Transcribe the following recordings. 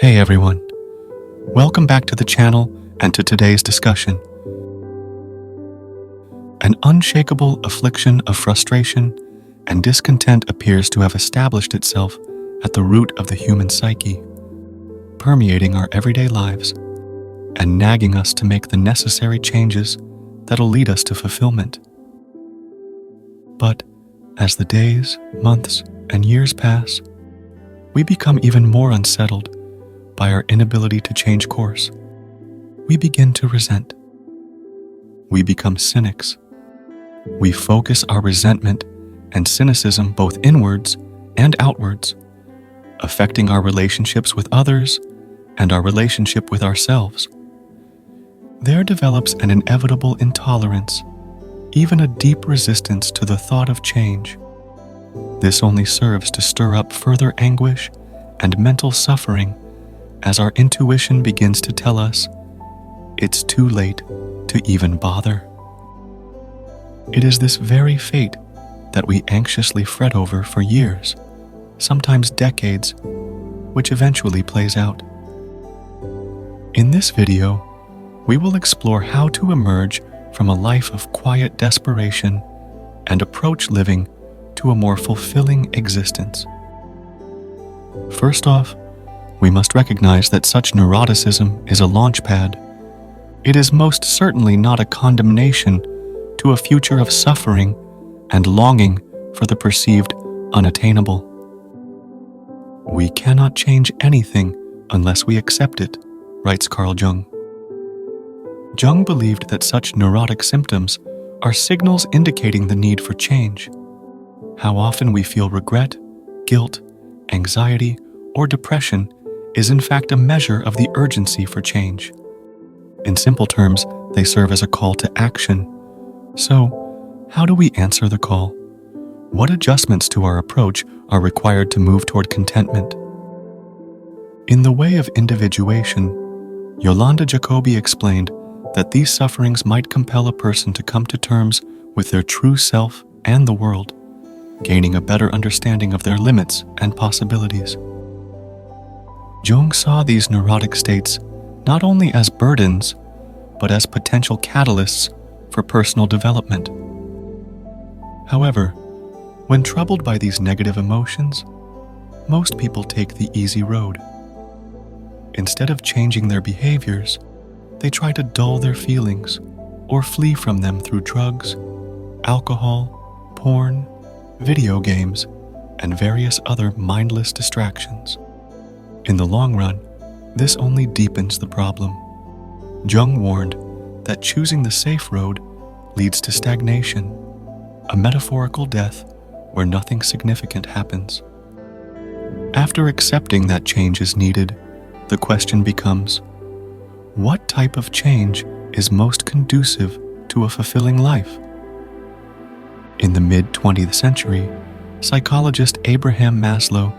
Hey everyone, welcome back to the channel and to today's discussion. An unshakable affliction of frustration and discontent appears to have established itself at the root of the human psyche, permeating our everyday lives and nagging us to make the necessary changes that'll lead us to fulfillment. But as the days, months, and years pass, we become even more unsettled by our inability to change course. We begin to resent. We become cynics. We focus our resentment and cynicism both inwards and outwards, affecting our relationships with others and our relationship with ourselves. There develops an inevitable intolerance, even a deep resistance to the thought of change. This only serves to stir up further anguish and mental suffering as our intuition begins to tell us it's too late to even bother. It is this very fate that we anxiously fret over for years, sometimes decades, which eventually plays out. In this video, we will explore how to emerge from a life of quiet desperation and approach living to a more fulfilling existence. First off, we must recognize that such neuroticism is a launch pad. It is most certainly not a condemnation to a future of suffering and longing for the perceived unattainable. We cannot change anything unless we accept it, writes Carl Jung. Jung believed that such neurotic symptoms are signals indicating the need for change. How often we feel regret, guilt, anxiety, or depression is in fact a measure of the urgency for change. In simple terms, they serve as a call to action. So, how do we answer the call? What adjustments to our approach are required to move toward contentment? In The Way of Individuation, Yolanda Jacoby explained that these sufferings might compel a person to come to terms with their true self and the world, gaining a better understanding of their limits and possibilities. Jung saw these neurotic states not only as burdens, but as potential catalysts for personal development. However, when troubled by these negative emotions, most people take the easy road. Instead of changing their behaviors, they try to dull their feelings or flee from them through drugs, alcohol, porn, video games, and various other mindless distractions. In the long run, this only deepens the problem. Jung warned that choosing the safe road leads to stagnation, a metaphorical death where nothing significant happens. After accepting that change is needed, the question becomes, what type of change is most conducive to a fulfilling life? In the mid-20th century, psychologist Abraham Maslow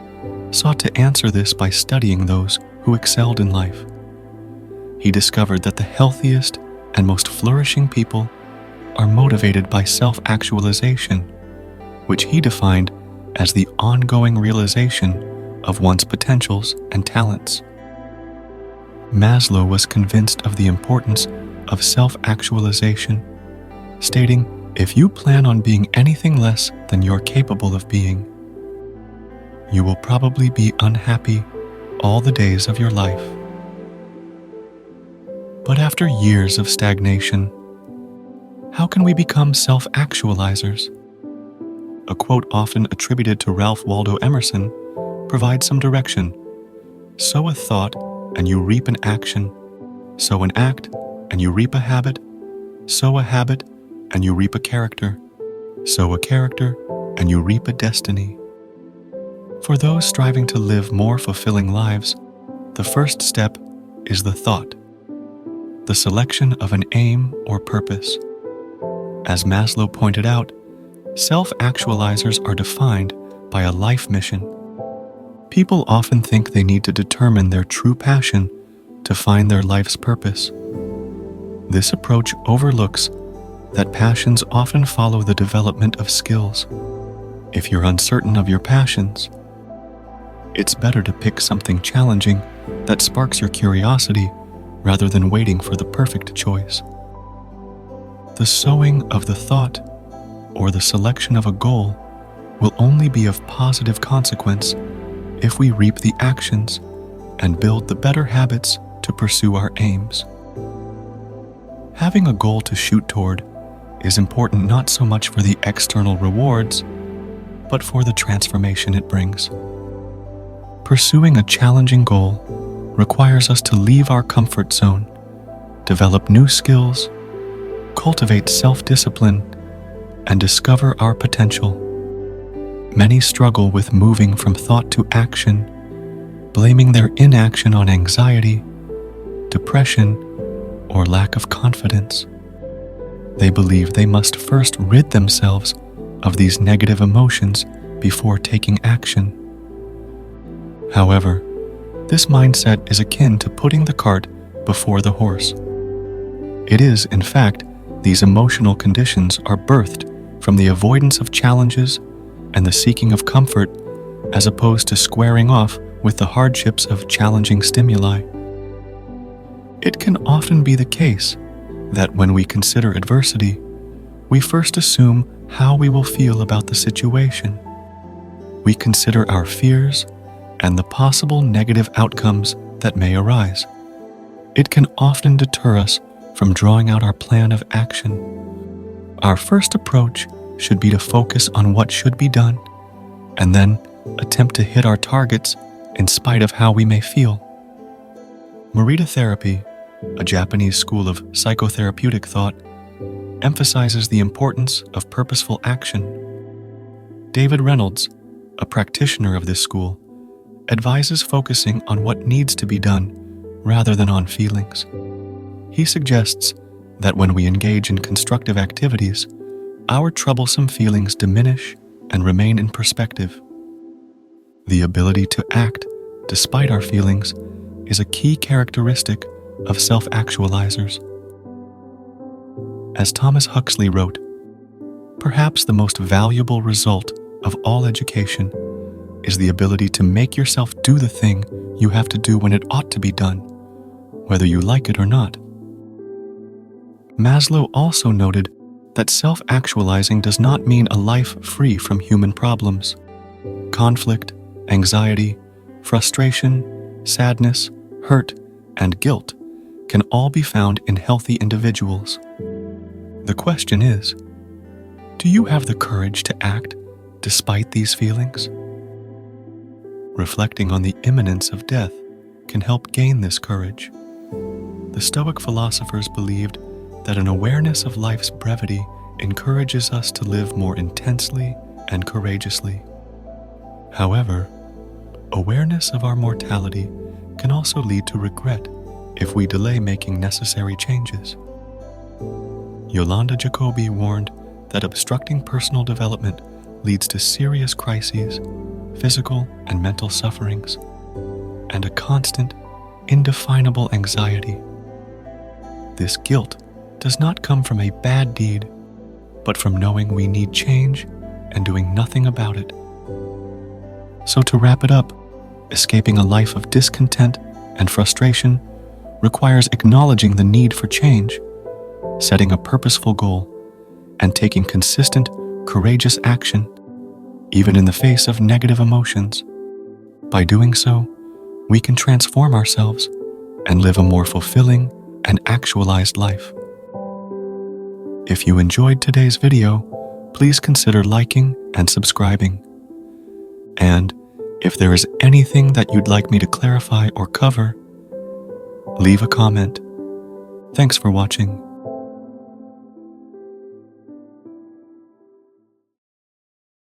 sought to answer this by studying those who excelled in life. He discovered that the healthiest and most flourishing people are motivated by self-actualization, which he defined as the ongoing realization of one's potentials and talents. Maslow was convinced of the importance of self-actualization, stating, "If you plan on being anything less than you're capable of being, you will probably be unhappy all the days of your life." But after years of stagnation, how can we become self-actualizers? A quote often attributed to Ralph Waldo Emerson provides some direction. Sow a thought and you reap an action. Sow an act and you reap a habit. Sow a habit and you reap a character. Sow a character and you reap a destiny. For those striving to live more fulfilling lives, the first step is the thought, the selection of an aim or purpose. As Maslow pointed out, self-actualizers are defined by a life mission. People often think they need to determine their true passion to find their life's purpose. This approach overlooks that passions often follow the development of skills. If you're uncertain of your passions, it's better to pick something challenging that sparks your curiosity rather than waiting for the perfect choice. The sowing of the thought or the selection of a goal will only be of positive consequence if we reap the actions and build the better habits to pursue our aims. Having a goal to shoot toward is important not so much for the external rewards, but for the transformation it brings. Pursuing a challenging goal requires us to leave our comfort zone, develop new skills, cultivate self-discipline, and discover our potential. Many struggle with moving from thought to action, blaming their inaction on anxiety, depression, or lack of confidence. They believe they must first rid themselves of these negative emotions before taking action. However, this mindset is akin to putting the cart before the horse. It is, in fact, these emotional conditions are birthed from the avoidance of challenges and the seeking of comfort, as opposed to squaring off with the hardships of challenging stimuli. It can often be the case that when we consider adversity, we first assume how we will feel about the situation. We consider our fears and the possible negative outcomes that may arise. It can often deter us from drawing out our plan of action. Our first approach should be to focus on what should be done, and then attempt to hit our targets in spite of how we may feel. Morita therapy, a Japanese school of psychotherapeutic thought, emphasizes the importance of purposeful action. David Reynolds, a practitioner of this school, advises focusing on what needs to be done rather than on feelings. He suggests that when we engage in constructive activities, our troublesome feelings diminish and remain in perspective. The ability to act despite our feelings is a key characteristic of self-actualizers. As Thomas Huxley wrote, "Perhaps the most valuable result of all education is the ability to make yourself do the thing you have to do when it ought to be done, whether you like it or not." Maslow also noted that self-actualizing does not mean a life free from human problems. Conflict, anxiety, frustration, sadness, hurt, and guilt can all be found in healthy individuals. The question is, do you have the courage to act despite these feelings? Reflecting on the imminence of death can help gain this courage. The Stoic philosophers believed that an awareness of life's brevity encourages us to live more intensely and courageously. However, awareness of our mortality can also lead to regret if we delay making necessary changes. Yolanda Jacoby warned that obstructing personal development leads to serious crises, physical and mental sufferings, and a constant, indefinable anxiety. This guilt does not come from a bad deed, but from knowing we need change and doing nothing about it. So to wrap it up, escaping a life of discontent and frustration requires acknowledging the need for change, setting a purposeful goal, and taking consistent, courageous action, even in the face of negative emotions. By doing so, we can transform ourselves and live a more fulfilling and actualized life. If you enjoyed today's video, please consider liking and subscribing. And if there is anything that you'd like me to clarify or cover, leave a comment. Thanks for watching.